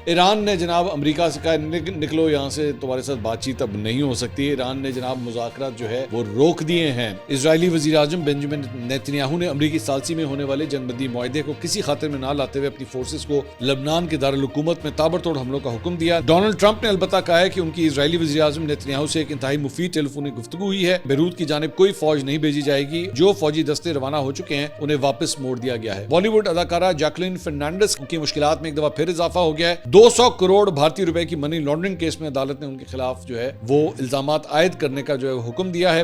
Iran ने जनाब America से कहा निकलो यहाँ से, तुम्हारे साथ बातचीत अब नहीं हो सकती। ईरान ने जनाब मुज़ाकरात जो है वो रोक दिए हैं। इजरायली वज़ीर आज़म बेंजामिन नेतन्याहू ने अमरीकी सालसी में होने वाले जंगबंदी मुआहदे को किसी खातिर में ना लाते हुए अपनी फोर्सेस को लबनान के दारुल हुकूमत में ताबड़तोड़ हमलों का हुक्म दिया। डोनाल्ड ट्रंप ने अलबत्ता कहा है कि उनकी इजरायली वज़ीर आज़म नेतन्याहू से एक इंतहाई मुफीद टेलीफोनिक गुफ्तगू हुई है। बेरूत की जानिब कोई फौज नहीं भेजी जाएगी। जो फौजी दस्ते रवाना हो चुके हैं उन्हें वापस मोड़ दिया गया है। बॉलीवुड अदाकारा जैकलिन फर्नांडिस की मुश्किलात में एक दफा फिर इजाफा हो गया है। 200 करोड़ भारतीय रुपए की मनी लॉन्ड्रिंग केस में अदालत ने उनके खिलाफ जो है वो इल्जामात आयद करने का जो है हुक्म दिया है।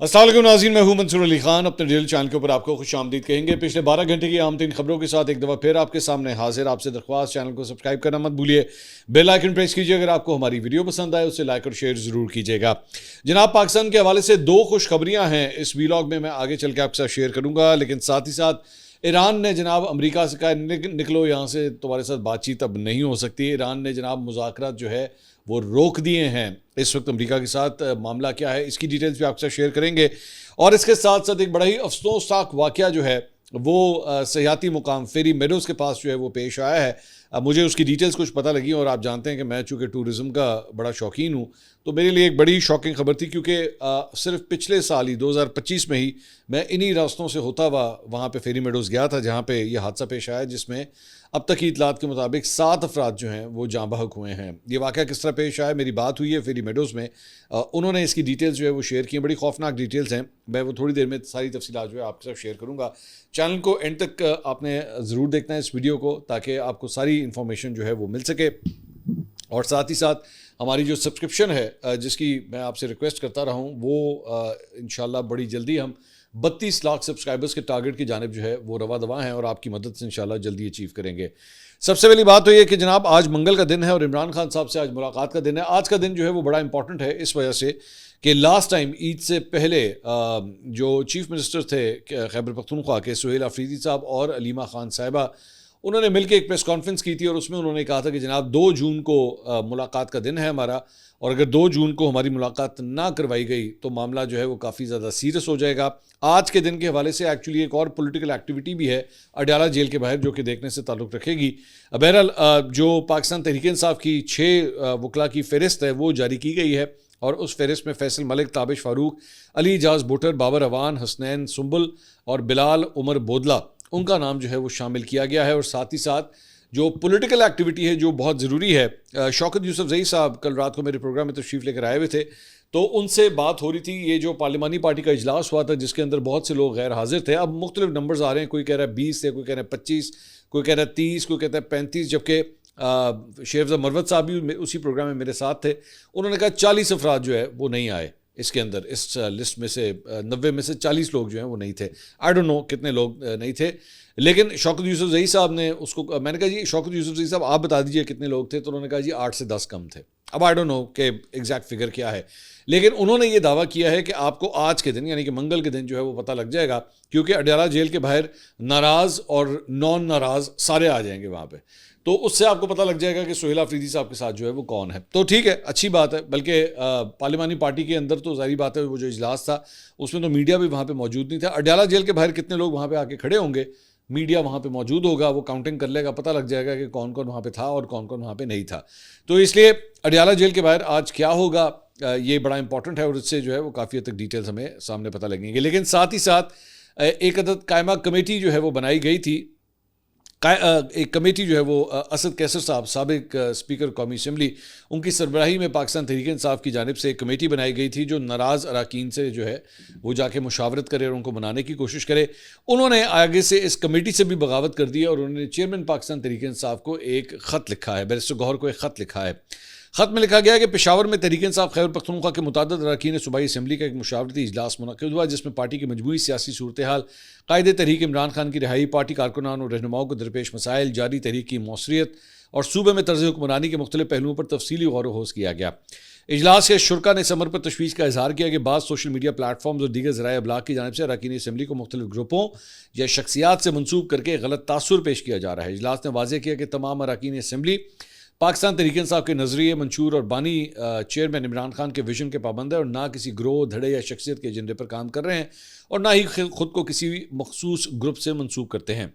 अस्सलाम वालेकुम नाज़रीन, मैं हूं मंसूर अली खान। अपने डेली चैनल के ऊपर आपको खुशामदीद कहेंगे। पिछले 12 घंटे की आम तीन खबरों के साथ एक दफ़ा फिर आपके सामने हाजिर। आपसे दरख्वास्त, चैनल को सब्सक्राइब करना मत भूलिए, बेल आइकन प्रेस कीजिए। अगर आपको हमारी वीडियो पसंद आए उसे लाइक और शेयर ज़रूर कीजिएगा। जनाब, पाकिस्तान के हवाले से 2 खुशखबरियाँ हैं इस वीलॉग में, मैं आगे चल के आपके साथ शेयर करूँगा। लेकिन साथ ही साथ ईरान ने जनाब अमेरिका से कहा निकलो यहाँ से, तुम्हारे साथ बातचीत अब नहीं हो सकती। ईरान ने जनाब मुज़ाकरात जो है वो रोक दिए हैं इस वक्त अमेरिका के साथ। मामला क्या है इसकी डिटेल्स भी आपके साथ शेयर करेंगे। और इसके साथ साथ एक बड़ा ही अफसोसनाक वाक़या जो है वो सयाहती मुकाम फेरी मेडोज़ के पास जो है वो पेश आया है। मुझे उसकी डिटेल्स कुछ पता लगी और आप जानते हैं कि मैं चूँकि टूरिज़म का बड़ा शौकीन हूँ, तो मेरे लिए एक बड़ी शॉकिंग खबर थी। क्योंकि सिर्फ पिछले साल ही 2025 में ही मैं इन्हीं रास्तों से होता हुआ वहाँ पे फेरी मेडोज़ गया था जहाँ पे ये हादसा पेश आया, जिसमें अब तक की इतलात के मुताबिक 7 अफराद जो हैं वो जाँ बहक हुए हैं। ये वाक़या किस तरह पेश आया, मेरी बात हुई है फेरी मेडोज़ में, उन्होंने इसकी डिटेल्स जो है वो शेयर की। बड़ी खौफनाक डिटेल्स हैं। मैं वो थोड़ी देर में सारी तफसीलात जो है आपके साथ शेयर करूँगा। चैनल को एंड तक आपने ज़रूर देखना है इस वीडियो को, ताकि आपको सारी इन्फॉर्मेशन जो है वो मिल सके। और साथ ही साथ हमारी जो सब्सक्रिप्शन है जिसकी मैं आपसे रिक्वेस्ट करता रहा हूँ, वो इंशाल्लाह बड़ी जल्दी हम 32 लाख सब्सक्राइबर्स के टारगेट की जानिब जो है वो रवा दवा हैं और आपकी मदद से इंशाल्लाह जल्दी अचीव करेंगे। सबसे पहली बात तो ये कि जनाब आज मंगल का दिन है और इमरान खान साहब से आज मुलाकात का दिन है। आज का दिन जो है वो बड़ा इंपॉर्टेंट है इस वजह से कि लास्ट टाइम ईद से पहले जो चीफ मिनिस्टर थे खैबर पख्तूनख्वा के सुहेल अफरीदी साहब और अलीमा खान साहिबा, उन्होंने मिलकर एक प्रेस कॉन्फ्रेंस की थी और उसमें उन्होंने कहा था कि जनाब 2 जून को मुलाकात का दिन है हमारा, और अगर 2 जून को हमारी मुलाकात ना करवाई गई तो मामला जो है वो काफ़ी ज़्यादा सीरियस हो जाएगा। आज के दिन के हवाले से एक्चुअली एक और पॉलिटिकल एक्टिविटी भी है अडयाला जेल के बाहर, जो कि देखने से ताल्लुक़ रखेगी। बहरहाल जो पाकिस्तान तहरीक इंसाफ की 6 वकला की फ़हरिस्त है वो जारी की गई है और उस फ़हरिस्त में फैसल मलिक, ताबिश फ़ारूक, अली एजाज भुट्टर, बाबर अवान, हसनैन सुंबुल और बिलाल उमर बोदला, उनका नाम जो है वो शामिल किया गया है। और साथ ही साथ जो पॉलिटिकल एक्टिविटी है जो बहुत ज़रूरी है, शौकत यूसुफजई साहब कल रात को मेरे प्रोग्राम में तशरीफ़ लेकर आए हुए थे, तो उनसे बात हो रही थी। ये जो पार्लिमानी पार्टी का इजलास हुआ था जिसके अंदर बहुत से लोग गैर हाजिर थे। अब मुख्तलिफ नंबर्स आ रहे हैं, कोई कह रहा है 20 थे, कोई कह रहा है 25, कोई कह रहा है 30, कोई कहता है 35, जबकि शेरज़ा मरवत साहब भी उसी प्रोग्राम में मेरे साथ थे। उन्होंने कहा 40 अफराद जो है वो नहीं आए इसके अंदर, इस लिस्ट में से 90 में से 40 लोग जो हैं वो नहीं थे। आई डोंट नो कितने लोग नहीं थे, लेकिन शौकत यूसुफजई साहब ने उसको, मैंने कहा जी शौकत यूसुफजई साहब आप बता दीजिए कितने लोग थे, तो उन्होंने कहा जी 8 से 10 कम थे। अब आई डोंट नो कि एग्जैक्ट फिगर क्या है, लेकिन उन्होंने ये दावा किया है कि आपको आज के दिन यानी कि मंगल के दिन जो है वो पता लग जाएगा, क्योंकि अडयाला जेल के बाहर नाराज़ और नॉन नाराज़ सारे आ जाएंगे वहाँ पे, तो उससे आपको पता लग जाएगा कि सुहेल अफरीदी साहब के साथ जो है वो कौन है। तो ठीक है, अच्छी बात है। बल्कि पार्लिमानी पार्टी के अंदर तो जाहिर बात है वो जो इजलास था उसमें तो मीडिया भी वहाँ पे मौजूद नहीं था। अडयाला जेल के बाहर कितने लोग वहाँ पे आके खड़े होंगे, मीडिया वहाँ पे मौजूद होगा, वो काउंटिंग कर लेगा, पता लग जाएगा कि कौन कौन वहाँ पे था और कौन कौन वहाँ पे नहीं था। तो इसलिए अडयाला जेल के बाहर आज क्या होगा ये बड़ा इंपॉर्टेंट है और इससे जो है वो काफ़ी हद तक डिटेल्स हमें सामने पता लगेंगे। लेकिन साथ ही साथ एक अदद कायमा कमेटी जो है वो बनाई गई थी। एक कमेटी जो है वो असद कैसर साहब, साबिक स्पीकर कौमी असम्बली, उनकी सरबराही में पाकिस्तान तहरीक इंसाफ की जानिब से एक कमेटी बनाई गई थी जो नाराज़ अरकान से जो है वो जाके मुशावरत करे और उनको मनाने की कोशिश करे। उन्होंने आगे से इस कमेटी से भी बगावत कर दी है और उन्होंने चेयरमैन पाकिस्तान तहरीक इंसाफ को एक ख़त लिखा है, बैरिस्टर गौहर को एक ख़त लिखा है। ख़त में लिखा गया है कि पेशावर में तहरीक इंसाफ खैबर पख्तूनख्वा के मुतअद्दिद अरकान सूबाई असम्बली का एक मुशावरती इजलास मुनक़िद हुआ, जिसमें पार्टी की मजमूई सियासी सूरत हाल, कायदे तहरीक इमरान खान की रिहाई, पार्टी कारकुनान और रहनुमाओं को दरपेश मसाइल, जारी तहरीक की मौसरियत और सूबे में तर्ज़ हुक्मरानी के मुख्तलिफ पहलुओं पर तफसीली गौर वहोस किया गया। इजलास के शुरा ने इस अमर पर तशवीश का इजहार किया कि बाद सोशल मीडिया प्लेटफॉर्म्स और दीगर ज़राए अबलाग की जानिब से अरकान असम्बली को मुख्तलिफ ग्रुपों या शख्सियात से मनसूब करके गलत तासुर पेश किया जा रहा है। इजलास ने वाज़ेह किया कि तमाम अरकान असम्बली पाकिस्तान तहरीक इंसाफ के नज़रिए, मंशूर और बानी चेयरमैन इमरान खान के विजन के पाबंद है और ना किसी ग्रोह, धड़े या शख्सियत के एजेंडे पर काम कर रहे हैं और ना ही खुद को किसी मखसूस ग्रुप से मंसूब करते हैं।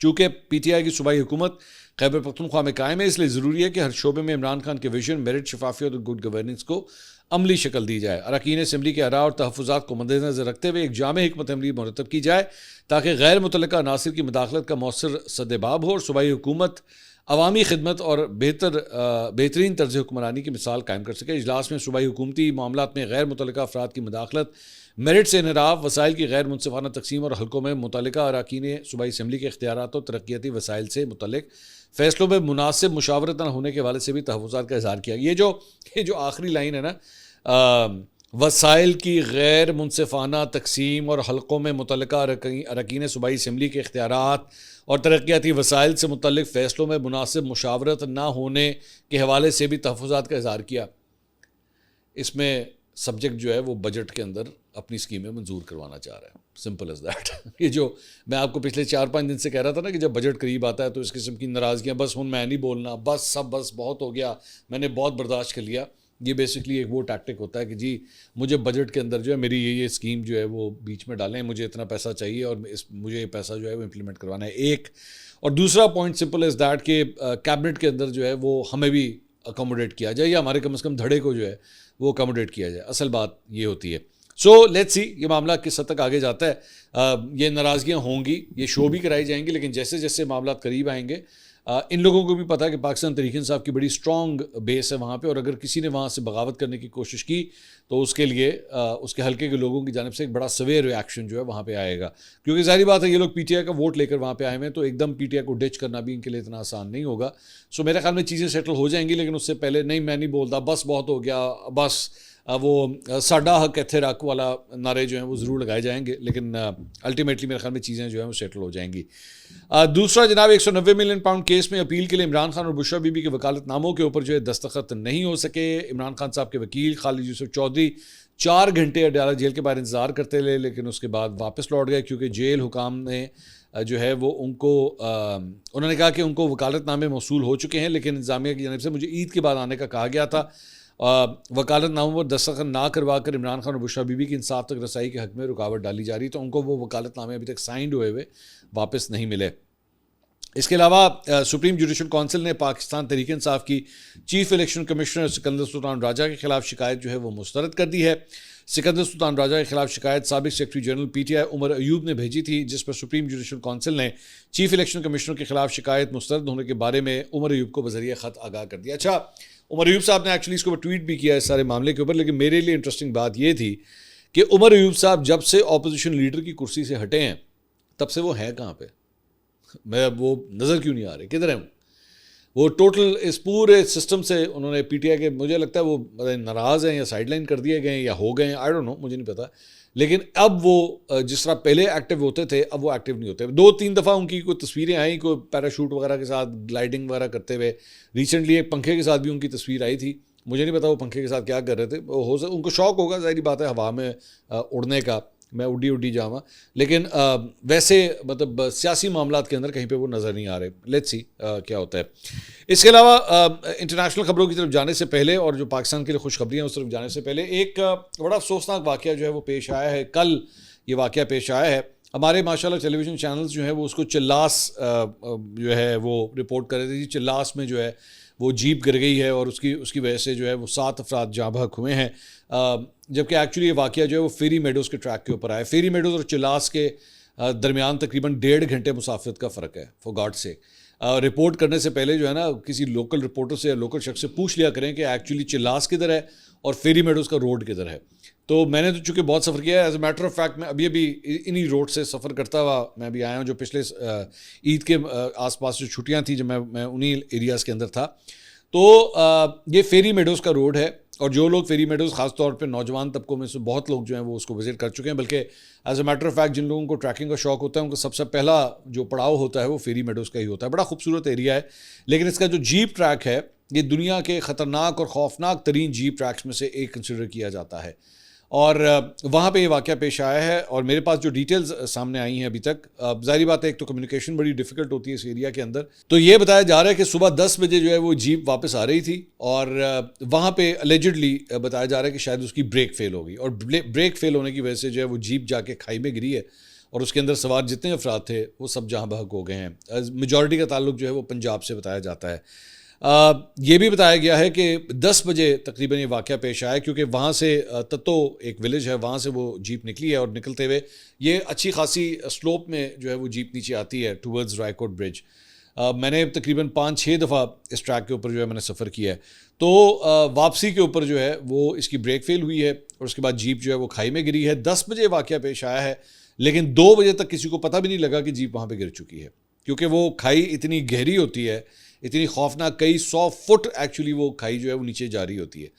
चूँकि PTI की सूबाई हुकूमत खैबर पख्तूनख्वा में कायम है, इसलिए ज़रूरी है कि हर शोबे में इमरान खान के विजन, मेरिट, शफाफियत और गुड गवर्नेंस को अमली शक्ल दी जाए। अरकान असम्बली के आरा और तहफ़्फ़ुज़ात को मद्देनज़र रखते हुए एक जामे हिकमत अमली मुरतब की जाए ताकि गैर मुतल्लिका अनासिर की मुदाखलत का मौसर सद्देबाब हो और सूबाई हुकूमत अवामी खिदमत और बेहतरीन तर्ज हुक्मरानी की मिसाल कायम कर सके। इजलास में सूबाई हुकूमती मामलात में गैर मुतल्लिका अफराद की मुदाखलत, मेरिट से इनहराफ, वसाइल की गैर मुनसिफाना तकसीम और हल्कों में मुतल्लिका अरकान सूबाई असम्बली के इख्तियारात और तरक्याती वसाइल से मुतल्लिक फैसलों में मुनासिब मुशावरत न होने के हवाले से भी तहफ़्फ़ुज़ात का इज़हार किया। ये जो आखिरी लाइन है ना, वसाइल की गैर मुनसिफाना तकसीम और हल्कों में मुतल्लिका अरकान सूबाई असम्बली के इख्तियारात और तरक्याती वसाइल से मुतल्लिक फ़ैसलों में मुनासिब मुशावरत ना होने के हवाले से भी तहफ़्फ़ुज़ात का इज़हार किया। इसमें सब्जेक्ट जो है वो बजट के अंदर अपनी स्कीमें मंजूर करवाना चाह रहा है। Simple as that. ये जो मैं आपको पिछले 4-5 दिन से कह रहा था ना कि जब बजट करीब आता है तो इस किस्म की नाराज़गियाँ, बस हुन मैं नहीं बोलना, बस बहुत हो गया, मैंने बहुत बर्दाश्त कर लिया। ये बेसिकली एक वो टैक्टिक होता है कि जी मुझे बजट के अंदर जो है मेरी ये स्कीम जो है वो बीच में डालें, मुझे इतना पैसा चाहिए और मुझे ये पैसा जो है वो इम्प्लीमेंट करवाना है। एक और दूसरा पॉइंट सिंपल इज़ दैट कि कैबिनेट के अंदर जो है वो हमें भी अकोमोडेट किया जाए या हमारे कम से कम धड़े को जो है वो अकोमोडेट किया जाए। असल बात ये होती है। सो लेट्स सी ये मामला किस हद तक आगे जाता है। ये नाराज़गियाँ होंगी, ये शो भी कराई जाएंगी, लेकिन जैसे जैसे मामला करीब आएंगे इन लोगों को भी पता है कि पाकिस्तान तहरीक इंसाफ की बड़ी स्ट्रॉन्ग बेस है वहाँ पे, और अगर किसी ने वहाँ से बगावत करने की कोशिश की तो उसके लिए उसके हल्के के लोगों की जानिब से एक बड़ा सवेर रिएक्शन जो है वहाँ पे आएगा। क्योंकि जाहिर बात है ये लोग PTI का वोट लेकर वहाँ पे आए हुए हैं, तो एकदम PTI को डिच करना भी इनके लिए इतना आसान नहीं होगा। सो मेरे ख्याल में चीज़ें सेटल हो जाएंगी, लेकिन उससे पहले नहीं मैं नहीं बोलता, बस बहुत हो गया, बस वो साडा हक इत्थे रख वाला नारे जो हैं वो ज़रूर लगाए जाएंगे, लेकिन अल्टीमेटली मेरे ख्याल में चीज़ें जो हैं वो सेटल हो जाएंगी। दूसरा जनाब, 190 मिलियन पाउंड केस में अपील के लिए इमरान खान और बुशरा बीबी के वकालतनामों के ऊपर जो है दस्तखत नहीं हो सके। इमरान खान साहब के वकील खालिद यूसुफ चौधरी 4 घंटे अडयाला जेल के बाहर इंतज़ार करते रहे, लेकिन उसके बाद वापस लौट गए क्योंकि जेल हुकाम ने जो है वो उन्होंने कहा कि उनको वकालतनामे मौसूल हो चुके हैं, लेकिन इंतज़ामिया की जानिब से मुझे ईद के बाद आने का कहा गया था। वकालतनामों पर दस्तखत ना करवा कर इमरान खान और बुशरा बीबी की इंसाफ तक रसाई के हक़ में रुकावट डाली जा रही, तो उनको वो वकालतनामे अभी तक साइंड हुए वापस नहीं मिले। इसके अलावा सुप्रीम जुडिशल काउंसिल ने पाकिस्तान तहरीक इंसाफ की chief election commissioner Sikandar Sultan Raja के खिलाफ शिकायत जो है वो मुस्तरद कर दी है। सिकंदर सुल्तान राजा के खिलाफ शिकायत साबिक secretary general PTI Umar Ayub ने भेजी थी, जिस पर सुप्रीम जुडिशल काउंसिल ने चीफ इलेक्शन कमिश्नर के खिलाफ शिकायत मुस्तरद होने के बारे में उमर अयूब को बज़रिया ख़त आगाह कर दिया। अच्छा, उमर अयूब साहब ने एक्चुअली इसके ऊपर ट्वीट भी किया इस सारे मामले के ऊपर, लेकिन मेरे लिए इंटरेस्टिंग बात ये थी कि उमर अयूब साहब जब से ऑपोजिशन लीडर की कुर्सी से हटे हैं तब से वो हैं कहाँ पे? मैं वो नज़र क्यों नहीं आ रहे, किधर हैं वो टोटल इस पूरे सिस्टम से उन्होंने PTI के, मुझे लगता है वो नाराज़ हैं या साइडलाइन कर दिए गए या हो गए, आई डोंट नो, मुझे नहीं पता। लेकिन अब वो जिस तरह पहले एक्टिव होते थे अब वो एक्टिव नहीं होते। 2-3 दफ़ा उनकी कोई तस्वीरें आई, कोई पैराशूट वगैरह के साथ ग्लाइडिंग वगैरह करते हुए। रिसेंटली एक पंखे के साथ भी उनकी तस्वीर आई थी, मुझे नहीं पता वो पंखे के साथ क्या कर रहे थे। उनको शौक़ होगा, ज़ाहिर बात है, हवा में उड़ने का, मैं उड्डी जावा, लेकिन वैसे मतलब सियासी मामलात के अंदर कहीं पे वो नज़र नहीं आ रहे। लेट्स सी क्या होता है। इसके अलावा इंटरनेशनल खबरों की तरफ जाने से पहले और जो पाकिस्तान के लिए खुशखबरियाँ उस तरफ जाने से पहले एक बड़ा अफसोसनाक वाक़या जो है वो पेश आया है। कल ये वाक़या पेश आया है। हमारे माशाल्लाह टेलीविज़न चैनल्स जो हैं वो उसको चिल्लास जो है वो रिपोर्ट कर रहे थे। चिल्लास में जो है वो जीप गिर गई है और उसकी वजह से जो है वो 7 अफराद जाँ बहक हुए हैं, जबकि एक्चुअली ये वाक़या जो है वो फेरी मेडोज़ के ट्रैक के ऊपर आया। फेरी मेडोज़ और चिल्लास के दरमियान तकरीबन 1.5 घंटे मुसाफिरत का फ़र्क है, फॉर गॉड सेक। रिपोर्ट करने से पहले जो है ना किसी लोकल रिपोर्टर से या लोकल शख्स से पूछ लिया करें कि एक्चुअली चिल्लास किधर है और फेरी मेडोज़ का रोड किधर है। तो मैंने तो चूँकि बहुत सफ़र किया है, as a matter of fact मैं अभी इन्हीं रोड से सफ़र करता हुआ मैं भी आया हूँ, जो पिछले ईद के आसपास जो छुट्टियाँ थी जब मैं उन्हीं एरियाज़ के अंदर था। तो ये फेरी मेडोज़ का रोड है, और जो लोग फेरी मेडोज़ ख़ास तौर पे नौजवान तबकों में से बहुत लोग जो हैं वो उसको विज़िट कर चुके हैं, बल्कि as a matter of fact जिन लोगों को ट्रैकिंग का शौक़ होता है उनका सबसे पहला जो पड़ाव होता है वो फेरी मेडोज़ का ही होता है। बड़ा खूबसूरत एरिया है, लेकिन इसका जो जीप ट्रैक है ये दुनिया के ख़तरनाक और खौफनाक तरीन जीप ट्रैक्स में से एक कंसिडर किया जाता है, और वहाँ पे ये वाक़या पेश आया है। और मेरे पास जो डिटेल्स सामने आई हैं अभी तक, ज़ाहिर बात है एक तो कम्युनिकेशन बड़ी डिफ़िकल्ट होती है इस एरिया के अंदर। तो ये बताया जा रहा है कि सुबह 10 बजे जो है वो जीप वापस आ रही थी, और वहाँ पे अलेजिडली बताया जा रहा है कि शायद उसकी ब्रेक फेल हो गई, और ब्रेक फेल होने की वजह से जो है वो जीप जाके खाई में गिरी है और उसके अंदर सवार जितने अफराद थे वो सब जहाँ बहक हो गए हैं। मेजॉरिटी का ताल्लुक जो है वो पंजाब से बताया जाता है। ये भी बताया गया है कि 10 बजे तकरीबन ये वाक़या पेश आया, क्योंकि वहाँ से तत्तो एक विलेज है, वहाँ से वो जीप निकली है और निकलते हुए ये अच्छी खासी स्लोप में जो है वो जीप नीचे आती है टूवर्ड्स रायकोट ब्रिज। मैंने तकरीबन 5-6 दफ़ा इस ट्रैक के ऊपर जो है मैंने सफ़र किया है। तो वापसी के ऊपर जो है वो इसकी ब्रेक फेल हुई है और उसके बाद जीप जो है वो खाई में गिरी है। 10 बजे वाक़या पेश आया है, लेकिन 2 बजे तक किसी को पता भी नहीं लगा कि जीप वहाँ पे गिर चुकी है, क्योंकि वो खाई इतनी गहरी होती है, इतनी खौफनाक, कई 100 फुट एक्चुअली वो खाई जो है वो नीचे जा रही होती है।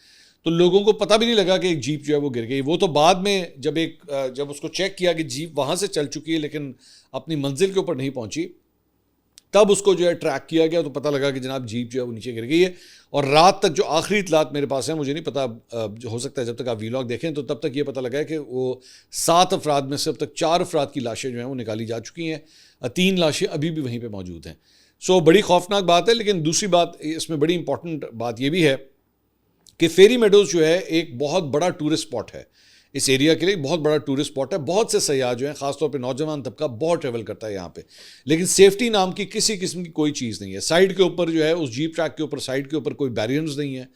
तो लोगों को पता भी नहीं लगा कि एक जीप जो है वो गिर गई। वो तो बाद में जब उसको चेक किया कि जीप वहाँ से चल चुकी है लेकिन अपनी मंजिल के ऊपर नहीं पहुँची, तब उसको जो है ट्रैक किया गया तो पता लगा कि जनाब जीप जो है वो नीचे गिर गई है। और रात तक जो आखिरी इतलात मेरे पास है, मुझे नहीं पता, जो हो सकता है जब तक आप वीलॉग देखें तो तब तक ये पता लगा है कि वो 7 अफराद में से अब तक 4 अफराद की लाशें जो हैं वो निकाली जा चुकी हैं, 3 लाशें अभी भी वहीं पर मौजूद हैं। सो बड़ी खौफनाक बात है। लेकिन दूसरी बात इसमें बड़ी इंपॉर्टेंट बात ये भी है कि फेरी मेडोज़ जो है एक बहुत बड़ा टूरिस्ट स्पॉट है, इस एरिया के लिए बहुत बड़ा टूरिस्ट स्पॉट है। बहुत से सयाह जो हैं, ख़ासतौर पे नौजवान तबका बहुत ट्रैवल करता है यहाँ पे, लेकिन सेफ्टी नाम की किसी किस्म की कोई चीज़ नहीं है। साइड के ऊपर जो है उस जीप ट्रैक के ऊपर साइड के ऊपर कोई बैरियर्स नहीं है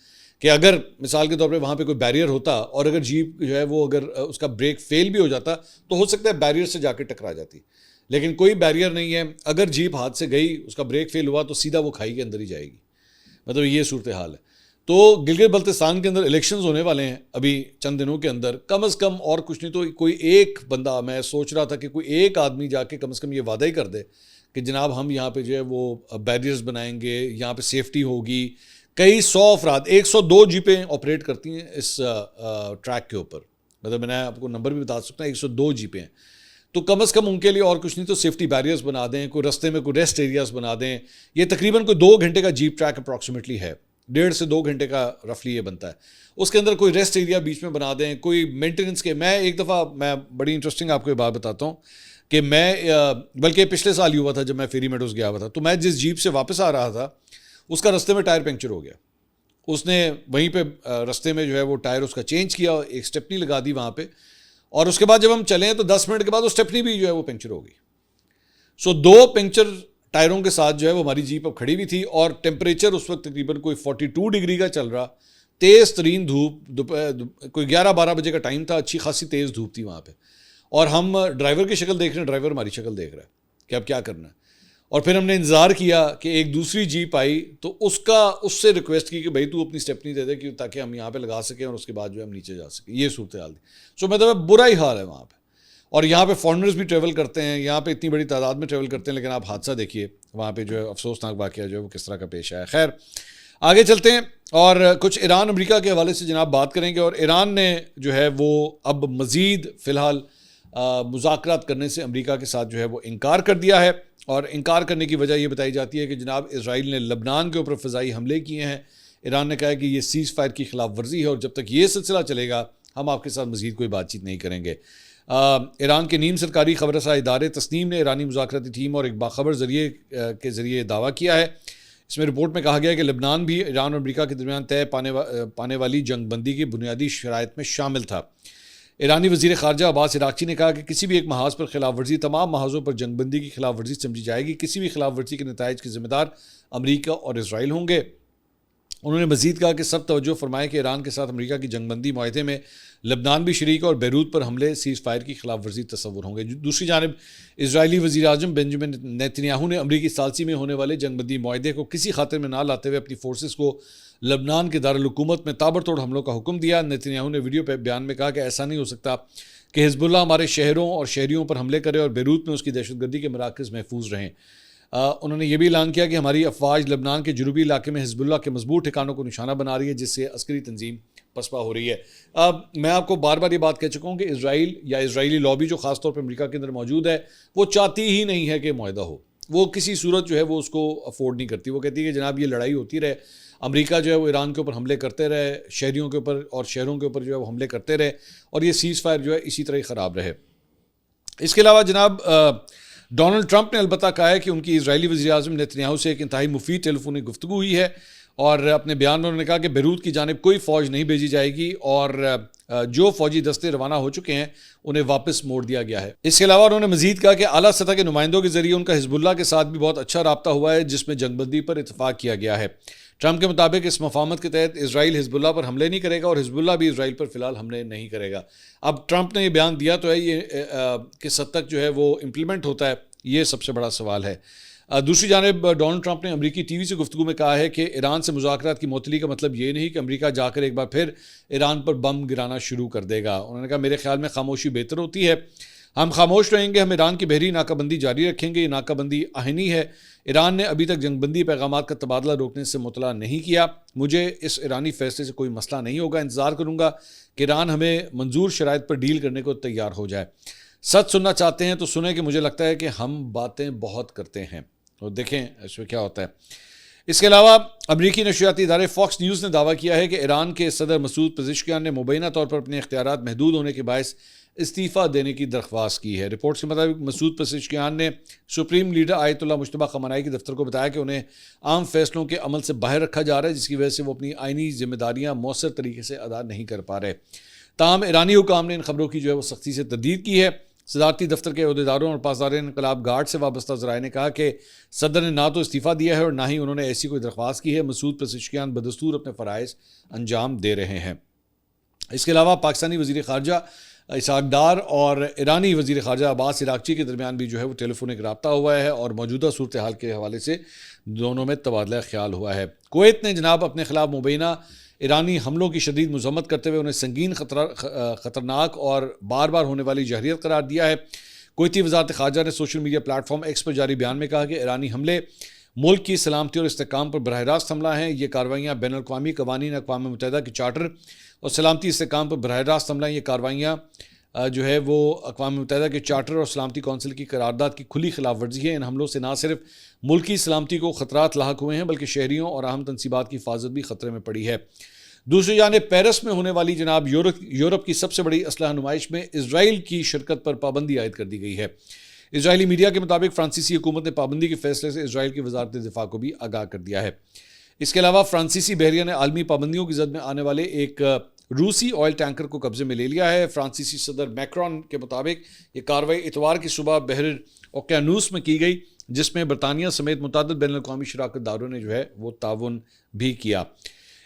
कि अगर मिसाल के तौर पे वहाँ पे कोई बैरियर होता और अगर जीप जो है वो अगर उसका ब्रेक फेल भी हो जाता तो हो सकता है बैरियर से जाकर टकरा जाती, लेकिन कोई बैरियर नहीं है। अगर जीप हाथ से गई, उसका ब्रेक फेल हुआ तो सीधा वो खाई के अंदर ही जाएगी। मतलब ये सूरत हाल है। तो गिलगित बल्तिस्तान के अंदर इलेक्शंस होने वाले हैं अभी चंद दिनों के अंदर। कम से कम और कुछ नहीं तो कोई एक बंदा, मैं सोच रहा था कि कोई एक आदमी जाके कम से कम ये वादा ही कर दे कि जनाब हम यहाँ पे जो है वो बैरियर्स बनाएंगे, यहाँ पे सेफ्टी होगी। कई 100 अफराद, 102 जीपें ऑपरेट करती हैं इस ट्रैक के ऊपर। मतलब मैंने आपको नंबर भी बता सकता हूँ, 102 जीपें हैं। तो कम से कम उनके लिए और कुछ नहीं तो सेफ्टी बैरियर्स बना दें, कोई रास्ते में कोई रेस्ट एरियाज बना दें। ये तकरीबन कोई 2 घंटे का जीप ट्रैक अप्रॉक्सीमेटली है, 1.5 से 2 घंटे का रफली ये बनता है। उसके अंदर कोई रेस्ट एरिया बीच में बना दें, कोई मेंटेनेंस के। मैं एक दफ़ा, मैं बड़ी इंटरेस्टिंग आपको ये बात बताता हूँ कि बल्कि पिछले साल ही हुआ था जब मैं फेरी मेडोज़ गया हुआ था। तो मैं जिस जीप से वापस आ रहा था उसका रास्ते में टायर पंक्चर हो गया। उसने वहीं पे रास्ते में जो है वो टायर उसका चेंज किया, एक स्टेपनी लगा दी वहाँ पे, और उसके बाद जब हम चले तो 10 मिनट के बाद वो स्टेपनी भी जो है वो पंक्चर हो गई। सो 2 पंक्चर टायरों के साथ जो है वो हमारी जीप अब खड़ी हुई थी और टेम्परेचर उस वक्त तकरीबन कोई 42 डिग्री का चल रहा, तेज़ तरीन धूप, दोपहर कोई 11-12 बजे का टाइम था, अच्छी खासी तेज़ धूप थी वहाँ पे। और हम ड्राइवर की शक्ल देख रहे हैं, ड्राइवर हमारी शक्ल देख रहा है कि अब क्या करना है। और फिर हमने इंतज़ार किया कि एक दूसरी जीप आई तो उससे रिक्वेस्ट की कि भाई तू अपनी स्टेपनी दे दे कि ताकि हम यहाँ पे लगा सकें और उसके बाद जो है हम नीचे जा सकें। ये सूरत हाल थी। सो मतलब बुरा ही हाल है वहाँ पे। और यहाँ पे फॉरेनर्स भी ट्रैवल करते हैं, यहाँ पे इतनी बड़ी तादाद में ट्रैवल करते हैं, लेकिन आप हादसा देखिए वहाँ पे जो है अफसोसनाक वाक़या जो है वो किस तरह का पेश आया। खैर आगे चलते हैं और कुछ ईरान अमेरिका के हवाले से जनाब बात करेंगे। और ईरान ने जो है वो अब मज़ीद फ़िलहाल मुज़ाकरात करने से अमेरिका के साथ जो है वो इनकार कर दिया है। और इनकार करने की वजह ये बताई जाती है कि जनाब इसराइल ने लबनान के ऊपर फ़िज़ाई हमले किए हैं। ईरान ने कहा है कि ये सीज़ फायर की खिलाफ वर्जी है और जब तक ये सिलसिला चलेगा हम आपके साथ मज़ीद कोई बातचीत नहीं करेंगे। ईरान के नीम सरकारी खबर रसा इदारे तस्नीम ने ईरानी मुज़ाकराती टीम और एक बाखबर ज़रिए के ज़रिए दावा किया है। इसमें रिपोर्ट में कहा गया है कि लबनान भी ईरान और अमेरिका के दरमियान तय पाने वाली जंगबंदी की बुनियादी शराइत में शामिल था। ईरानी वज़ीर ख़ारजा अब्बास इराक़ची ने कहा कि किसी भी एक महाज पर खिलाफ वर्जी तमाम महाजों पर जंगबंदी की खिलाफ वर्जी समझी जाएगी। किसी भी खिलाफ वर्जी के नताइज के ज़िम्मेदार अमेरिका और इसराइल होंगे। उन्होंने मज़ीद कहा कि सब तवज्जो फरमाएं कि ईरान के साथ अमेरिका की जंगबंदी मुआहदे में लबनान भी शरीक और बैरूत पर हमले सीज़ फायर की खिलाफ वर्जी तस्वुर होंगे। दूसरी जानब इजरायली वज़ीर आज़म बेंजामिन नेतन्याहू ने अमरीकी सालसी में होने वाले जंगबंदी मुआहदे को किसी खातिर में ना लाते हुए अपनी फोर्सेस को लबनान के दारुल हुकूमत में ताबड़तोड़ हमलों का हुक्म दिया। नेतन्याहू ने वीडियो पर बयान में कहा कि ऐसा नहीं हो सकता कि हिजबुल्लाह हमारे शहरों और शहरियों पर हमले करे और बैरूत में उसकी दहशतगर्दी के मराकज़ महफूज रहें। उन्होंने ये भी ऐलान किया कि हमारी अफवाज लबनान के जुनूबी इलाके में हिजबुल्लाह के मजबूत ठिकानों को निशाना बना रही है, जिससे अस्करी तंजीम पसपा हो रही है। मैं आपको बार बार ये बात कह चुका हूँ कि इसराइल या इसराइली लॉबी जो ख़ासतौर पर अमेरिका के अंदर मौजूद है वो चाहती ही नहीं है कि मुआहदा हो। वो किसी सूरत जो है वो उसको अफोर्ड नहीं करती। वो कहती है कि जनाब ये लड़ाई होती रहे, अमेरिका जो है वो ईरान के ऊपर हमले करते रहे, शहरियों के ऊपर और शहरों के ऊपर जो है वो हमले करते रहे और ये सीज़ फायर जो है इसी तरह ही ख़राब रहे। इसके अलावा जनाब डोनाल्ड ट्रंप ने अलबत्ता कहा है कि उनकी इजरायली वज़ीर आज़म नेतन्याहू से एक इंतहाई मुफीद टेलीफोनी गुफ्तगू हुई है और अपने बयान में उन्होंने कहा कि बैरूत की जानिब कोई फ़ौज नहीं भेजी जाएगी और जो फौजी दस्ते रवाना हो चुके हैं उन्हें वापस मोड़ दिया गया है। इसके अलावा उन्होंने मजीद कहा कि आला सतह के नुमाइंदों के जरिए उनका हिजबुल्लाह के साथ भी बहुत अच्छा राब्ता हुआ है, जिसमें जंगबंदी पर इतफाक किया गया है। ट्रंप के मुताबिक इस मफाहमत के तहत इसराइल हिजबुल्लाह पर हमले नहीं करेगा और हिजबुल्लाह भी इसराइल पर फिलहाल हमले नहीं करेगा। अब ट्रंप ने ये बयान दिया तो है, ये किस हद तक जो है वो इम्प्लीमेंट होता है, ये सबसे बड़ा सवाल है। दूसरी जानिब डोनाल्ड ट्रंप ने अमरीकी टीवी से गुफ्तगू में कहा है कि ईरान से मुज़ाकरात की मुअत्तली का मतलब ये नहीं कि अमरीका जाकर एक बार फिर ईरान पर बम गिराना शुरू कर देगा। उन्होंने कहा, मेरे ख्याल में खामोशी बेहतर होती है, हम खामोश रहेंगे, हम ईरान की बहरी नाकाबंदी जारी रखेंगे, ये नाकाबंदी आहिनी है। ईरान ने अभी तक जंगबंदी पैगामात का तबादला रोकने से मुतला नहीं किया। मुझे इस ईरानी फैसले से कोई मसला नहीं होगा, इंतज़ार करूँगा कि ईरान हमें मंजूर शराइत पर डील करने को तैयार हो जाए। सच सुनना चाहते हैं तो सुने कि मुझे लगता है कि हम बातें बहुत करते हैं, तो देखें इसमें क्या होता है। इसके अलावा अमरीकी नशरियाती इदारे फॉक्स न्यूज़ ने दावा किया है कि ईरान के सदर मसूद पेज़ेश्कियान ने मुबैना तौर पर अपने इख्तियारात महदूद होने के बायस इस्तीफ़ा देने की दरख्वास्त की है। रिपोर्ट्स के मुताबिक मसूद पेज़ेश्कियान ने सुप्रीम लीडर आयतुल्लाह मुश्तबा खमनाई के दफ्तर को बताया कि उन्हें आम फैसलों के अमल से बाहर रखा जा रहा है, जिसकी वजह से वो अपनी आइनी जिम्मेदारियाँ मौसर तरीके से अदा नहीं कर पा रहे। ताहम ईरानी हुकाम ने इन खबरों की जो है वो सख्ती से तरदीद की है। सदारती दफ्तर के अहदेदारों और पासदार इनकलाब गार्ड से वाबस्ता ज़राए ने कहा कि सदर ने ना तो इस्तीफ़ा दिया है और ना ही उन्होंने ऐसी कोई दरख्वास्त की है। मसूद पेज़ेश्कियान बदस्तूर अपने फ़राइज़ अंजाम दे रहे हैं। इसके अलावा पाकिस्तानी वज़ीर ख़ारजा इसहाक़ डार और ईरानी वज़ीर ख़ारजा अब्बास इराक़ची के दरमियान भी जो है वो टेलीफोनिक रब्ता हुआ है और मौजूदा सूरत हाल के हवाले से दोनों में तबादला ख्याल हुआ है। कुवैत ने जनाब अपने खिलाफ मुबैना ईरानी हमलों की शदीद मज़म्मत करते हुए उन्हें संगीन ख़तरनाक और बार बार होने वाली जहरीत करार दिया है। कुवैती वज़ारत ख़ारजा ने सोशल मीडिया प्लेटफॉर्म एक्स पर जारी बयान में कहा कि ईरानी हमले मुल्क की सलामती और इस्तेहकाम पर बराह रास्त हमला है। ये कार्रवाइयाँ बैन अल-अक़वामी क़वानीन अक़वाम मुत्तहिदा के चार्टर और सलामती इस्तेहकाम पर बराह रास्त हमला, ये कार्रवाइयाँ जो है वो अक़वाम मुत्तहिदा के चार्टर और सलामती कौंसिल की करारदाद की खुली खिलाफ वर्जी है। इन हमलों से न सिर्फ मुल्क की सलामती को ख़तरात लाहक हुए हैं बल्कि शहरियों और अहम तनसीबात की हिफाजत भी ख़तरे में पड़ी है। दूसरी जानिब पेरिस में होने वाली जनाब यूरोप की सबसे बड़ी असलहा नुमाइश में इसराइल की शिरकत पर पाबंदी आयद कर दी गई है। इजरायली मीडिया के मुताबिक फ्रांसीसी हुकूमत ने पाबंदी के फैसले से इसराइल की वजारत दिफा को भी आगाह कर दिया है। इसके अलावा फ्रांसीसी बहरिया ने आलमी पाबंदियों की जद में आने वाले एक रूसी ऑयल टैंकर को कब्जे में ले लिया है। फ्रांसीसी सदर मैक्रोन के मुताबिक ये कार्रवाई इतवार की सुबह बहर ओकेनूस में की गई, जिसमें बरतानिया समेत मुतअद्दिद बैनुल अक़वामी शराकतदारों ने जो है वो ताउन भी किया।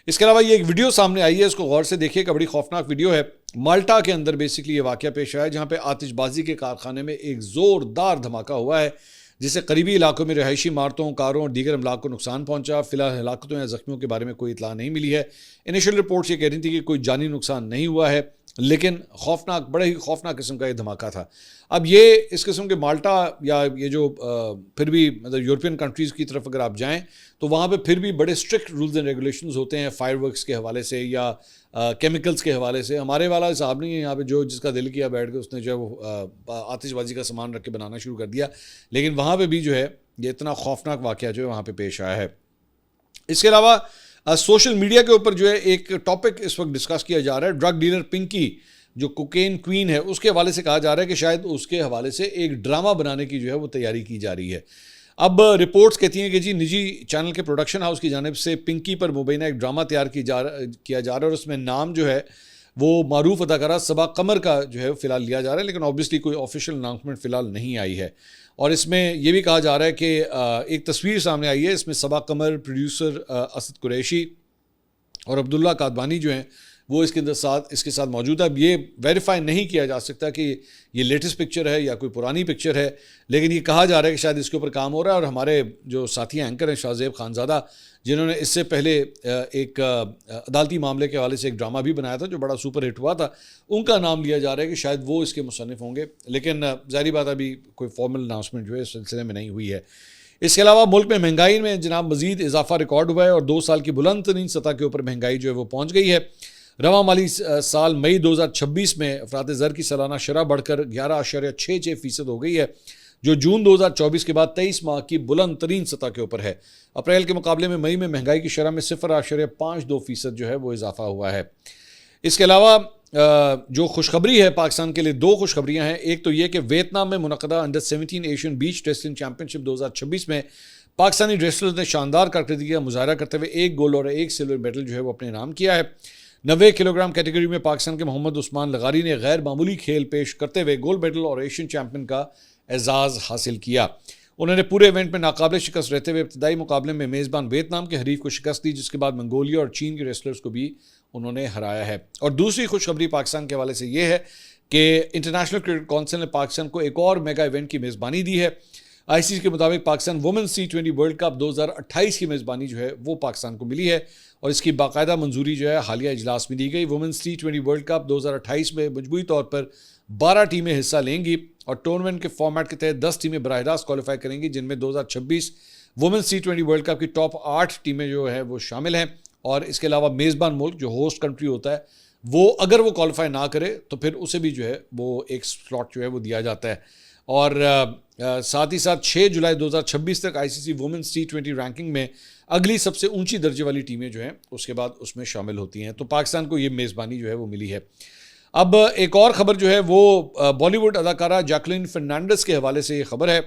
इसके अलावा ये एक वीडियो सामने आई है, इसको गौर से देखिएगा, बड़ी खौफनाक वीडियो है। माल्टा के अंदर बेसिकली ये वाक़या पेश आया जहाँ पे आतिशबाजी के कारखाने में एक ज़ोरदार धमाका हुआ है, जिससे करीबी इलाकों में रिहायशी इमारतों, कारों और दीगर अमलाक को नुकसान पहुंचा। फिलहाल हलाकतों या जख्मियों के बारे में कोई इतला नहीं मिली है। इनिशियल रिपोर्ट्स ये कह रही थी कि कोई जानी नुकसान नहीं हुआ है, लेकिन खौफनाक, बड़े ही खौफनाक किस्म का ये धमाका था। अब ये इस किस्म के माल्टा या ये जो फिर भी मतलब यूरोपियन कंट्रीज़ की तरफ अगर आप जाएं तो वहाँ पे फिर भी बड़े स्ट्रिक्ट रूल्स एंड रेगुलेशंस होते हैं फायरवर्क्स के हवाले से या केमिकल्स के हवाले से। हमारे वाला हिसाब नहीं है यहाँ पे, जो जिसका दिल किया बैठ के उसने जो है वो आतिशबाजी का सामान रख के बनाना शुरू कर दिया, लेकिन वहाँ पे भी जो है ये इतना खौफनाक वाक़या जो है वहाँ पे पेश आया है। इसके अलावा सोशल मीडिया के ऊपर जो है एक टॉपिक इस वक्त डिस्कस किया जा रहा है। ड्रग डीलर पिंकी जो कोकेन क्वीन है उसके हवाले से कहा जा रहा है कि शायद उसके हवाले से एक ड्रामा बनाने की जो है वो तैयारी की जा रही है। अब रिपोर्ट्स कहती हैं कि जी निजी चैनल के प्रोडक्शन हाउस की जानिब से पिंकी पर मुबैना एक ड्रामा तैयार किया जा रहा है और उसमें नाम जो है वो मारूफ अदाकारा सबा कमर का जो है फ़िलहाल लिया जा रहा है, लेकिन ऑब्वियसली कोई ऑफिशियल अनाउंसमेंट फ़िलहाल नहीं आई है। और इसमें यह भी कहा जा रहा है कि एक तस्वीर सामने आई है, इसमें सबा कमर, प्रोड्यूसर असद कुरैशी और अब्दुल्ला कादबानी जो हैं वो इसके साथ मौजूद है। अब ये वेरीफाई नहीं किया जा सकता कि ये लेटेस्ट पिक्चर है या कोई पुरानी पिक्चर है, लेकिन ये कहा जा रहा है कि शायद इसके ऊपर काम हो रहा है। और हमारे जो साथी एंकर हैं शाहजेब खानज़ादा, जिन्होंने इससे पहले एक अदालती मामले के हवाले से एक ड्रामा भी बनाया था जो बड़ा सुपर हिट हुआ था, उनका नाम लिया जा रहा है कि शायद वो इसके मुसन्निफ़ होंगे, लेकिन ज़ाहिर बात अभी कोई फॉर्मल अनाउंसमेंट जो है इस सिलसिले में नहीं हुई है। इसके अलावा मुल्क में महंगाई में जनाब मज़ीद इजाफा रिकॉर्ड हुआ है और 2 साल की बुलंद तरीन सतह के ऊपर महंगाई जो है वो पहुँच गई है। रवा माली साल मई 2026 में अफरात ज़र की सालाना शरह बढ़कर 11.66% हो गई है, जो जून 2024 के बाद 23 माह की बुलंद तरीन सतह के ऊपर है। अप्रैल के मुकाबले में मई में महंगाई की शरह में 0.52% जो है वो इजाफा हुआ है। इसके अलावा जो खुशखबरी है पाकिस्तान के लिए, 2 खुशखबरियाँ हैं। एक तो ये कि वियतनाम में मुनक़दा अंडर 17 एशियन बीच रेसलिंग चैम्पियनशिप 2026 में पाकिस्तानी रेसलर्स ने शानदार कारकर्दगी का मुजाहरा करते हुए 1 गोल्ड और 1 सिल्वर मेडल जो है वो अपने नाम किया है। 90 किलोग्राम कैटेगरी में पाकिस्तान के मोहम्मद उस्मान लगारी ने गैर मामूली खेल पेश करते हुए गोल्ड मेडल और एशियन चैंपियन का एजाज़ हासिल किया। उन्होंने पूरे इवेंट में नाकाबिल शिकस्त रहते हुए इब्तदाई मुकाबले में मेज़बान वियतनाम के हरीफ को शिकस्त दी, जिसके बाद मंगोलिया और चीन के रेसलर्स को भी उन्होंने हराया है। और दूसरी खुशखबरी पाकिस्तान के हवाले से ये है कि इंटरनेशनल क्रिकेट काउंसिल ने पाकिस्तान को एक और मेगा इवेंट की मेज़बानी दी है। आईसीसी के मुताबिक Pakistan women's T20 world cup 2028 की मेज़बानी जो है वो पाकिस्तान को मिली है और इसकी बाकायदा मंजूरी जो है हालिया इजलास में दी गई। वुमेन्स T20 वर्ल्ड कप 2028 में मजबूरी तौर पर 12 टीमें हिस्सा लेंगी और टूर्नामेंट के फॉर्मेट के तहत 10 टीमें बराह रास्त क्वालिफाई करेंगी, जिनमें 2026 वुमेन्स T20 वर्ल्ड कप की टॉप 8 टीमें जो है वो शामिल हैं। और इसके अलावा मेज़बान मुल्क जो होस्ट कंट्री होता है वो अगर वो क्वालिफाई ना करे तो फिर उसे भी जो है वो एक स्लॉट जो है वो दिया जाता है। और साथ ही साथ 6 जुलाई 2026 तक आईसीसी वुमेन्स T20 रैंकिंग में अगली सबसे ऊंची दर्जे वाली टीमें जो हैं उसके बाद उसमें शामिल होती हैं। तो पाकिस्तान को ये मेज़बानी जो है वो मिली है। अब एक और ख़बर जो है वो बॉलीवुड अदाकारा जैकलिन फर्नांडिस के हवाले से ये खबर है।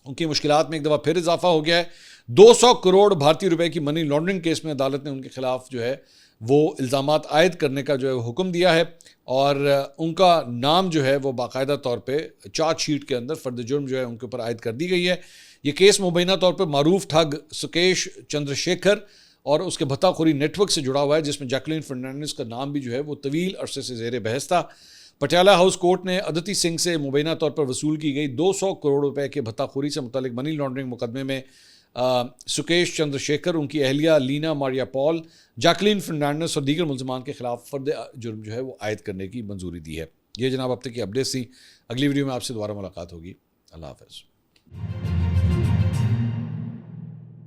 उनकी मुश्किलात में एक दफ़ा फिर इजाफा हो गया है। 200 करोड़ भारतीय रुपए की मनी लॉन्ड्रिंग केस में अदालत ने उनके खिलाफ जो है वो इल्ज़ामात आयद करने का जो है हुक्म दिया है और उनका नाम जो है वो बाकायदा तौर पे चार्जशीट के अंदर फर्द जुर्म जो है उनके ऊपर आयद कर दी गई है। ये केस मुबैना तौर पर मारूफ ठग सुकेश चंद्रशेखर और उसके भत्ताखोरी नेटवर्क से जुड़ा हुआ है, जिसमें जैकलिन फर्नांडिस का नाम भी जो है वो तवील अरसे से ज़ेर बहस था। पटियाला हाउस कोर्ट ने अदिति सिंह से मुबैना तौर पर वसूल की गई 200 करोड़ रुपए के भत्ताखोरी से मुतालिक मनी लॉन्ड्रिंग मुकदमे में सुकेश चंद्रशेखर, उनकी अहलिया लीना मारिया पॉल, जैकलिन फर्नांडिस और दीगर मुल्ज़मान के खिलाफ फर्द जुर्म जो है वो आयद करने की मंजूरी दी है। ये जनाब अब तक की अपडेट्स थी। अगली वीडियो में आपसे दोबारा मुलाकात होगी। अल्लाह हाफ़िज़।